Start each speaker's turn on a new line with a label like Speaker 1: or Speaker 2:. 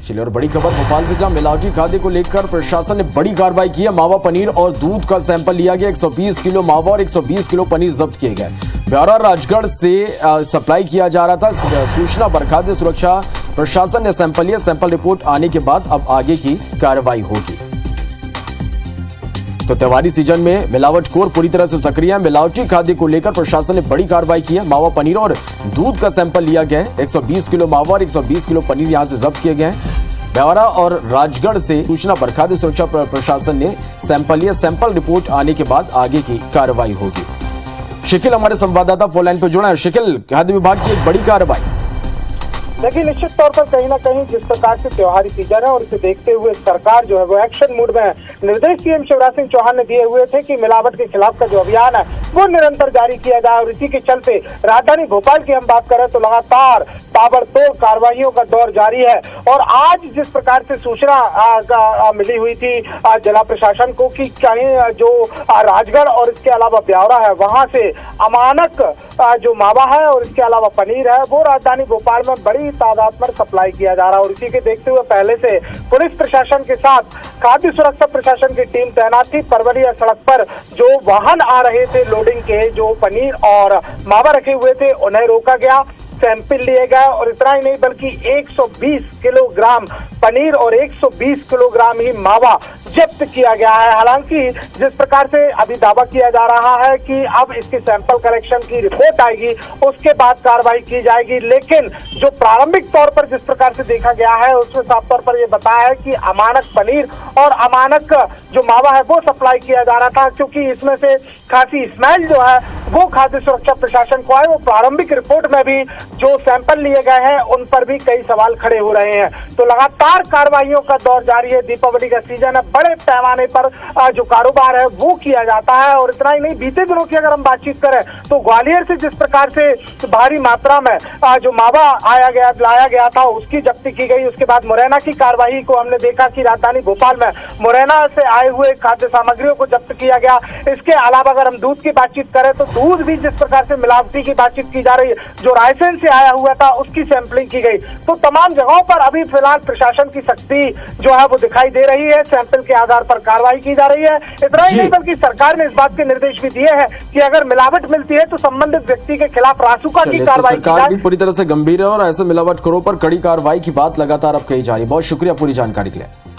Speaker 1: चलिए और बड़ी खबर भोपाल से, जहां मिलावटी खाद्य को लेकर प्रशासन ने बड़ी कार्रवाई की है। मावा पनीर और दूध का सैंपल लिया गया। 120 किलो मावा और 120 किलो पनीर जब्त किए गए। ब्यौरा राजगढ़ से सप्लाई किया जा रहा था। सूचना पर खाद्य सुरक्षा प्रशासन ने सैंपल लिया। सैंपल रिपोर्ट आने के बाद अब आगे की कार्रवाई होगी। तो त्योहारी सीजन में मिलावटखोर पूरी तरह से सक्रिय है। मिलावटी खाद्य को लेकर प्रशासन ने बड़ी कार्रवाई की है। मावा पनीर और दूध का सैंपल लिया गया है। 120 किलो मावा और 120 किलो पनीर यहां से जब्त किए गए हैं। ब्यौरा और राजगढ़ से सूचना पर खाद्य सुरक्षा प्रशासन ने सैंपल लिया। सैंपल रिपोर्ट आने के बाद आगे की कार्रवाई होगी। शिकिल हमारे संवाददाता फोन लाइन पर जुड़ा है। शिकिल, खाद्य विभाग की एक बड़ी कार्रवाई।
Speaker 2: देखिए, निश्चित तौर पर कहीं ना कहीं जिस प्रकार से त्योहारी सीजन है और इसे देखते हुए सरकार जो है वो एक्शन मूड में है। निर्देश सीएम शिवराज सिंह चौहान ने दिए हुए थे कि मिलावट के खिलाफ का जो अभियान है वो निरंतर जारी किया जाए और इसी के चलते राजधानी भोपाल की हम बात करें तो लगातार ताबड़तोड़ कार्रवाइयों का दौर जारी है। और आज जिस प्रकार से सूचना मिली हुई थी जिला प्रशासन को कि कहीं जो राजगढ़ और इसके अलावा ब्यौरा है वहां से अमानक जो मावा है और इसके अलावा पनीर है वो राजधानी भोपाल में बड़ी तादाद में सप्लाई किया जा रहा है। और इसी के देखते हुए पहले से पुलिस प्रशासन के साथ खाद्य सुरक्षा प्रशासन की टीम तैनात थी। परवलिया सड़क पर जो वाहन आ रहे थे लोडिंग के, जो पनीर और मावा रखे हुए थे, उन्हें रोका गया, सैंपल लिए गए। और इतना ही नहीं बल्कि 120 किलोग्राम पनीर और 120 किलोग्राम ही मावा जब्त किया गया है। हालांकि जिस प्रकार से अभी दावा किया जा रहा है कि अब इसकी सैंपल कलेक्शन की रिपोर्ट आएगी उसके बाद कार्रवाई की जाएगी, लेकिन जो प्रारंभिक तौर पर जिस प्रकार से देखा गया है उसमें साफ तौर पर यह बताया है कि अमानक पनीर और अमानक जो मावा है वो सप्लाई किया जा रहा था, क्योंकि इसमें से खासी स्मेल जो है वो खाद्य सुरक्षा प्रशासन को आए। वो प्रारंभिक रिपोर्ट में भी जो सैंपल लिए गए हैं उन पर भी कई सवाल खड़े हो रहे हैं। तो लगातार कार्रवाइयों का दौर जारी है। दीपावली का सीजन है, बड़े पैमाने पर जो कारोबार है वो किया जाता है। और इतना ही नहीं, बीते दिनों की अगर हम बातचीत करें तो ग्वालियर से जिस प्रकार से भारी मात्रा में जो मावा लाया गया था उसकी जब्ती की गई। उसके बाद मुरैना की कार्रवाई को हमने देखा कि राजधानी भोपाल में मुरैना से आए हुए खाद्य सामग्रियों को जब्त किया गया। इसके अलावा अगर हम दूध की बातचीत करें तो दूध भी जिस प्रकार से मिलावटी की बातचीत की जा रही है, जो रायसेन से आया हुआ था उसकी सैंपलिंग की गई। तो तमाम जगहों पर अभी फिलहाल प्रशासन की सख्ती जो है वो दिखाई दे रही है। सैंपल के आधार पर कार्रवाई की जा रही है। इतना ही नहीं बल्कि सरकार ने इस बात के निर्देश भी दिए हैं कि अगर मिलावट मिलती है तो संबंधित व्यक्ति के खिलाफ रासुका की कार्रवाई की जाए।
Speaker 1: सरकार भी पूरी तरह से गंभीर है और ऐसे मिलावटखोरों पर कड़ी कार्रवाई की बात लगातार अब कही जा रही है। बहुत शुक्रिया पूरी जानकारी के लिए।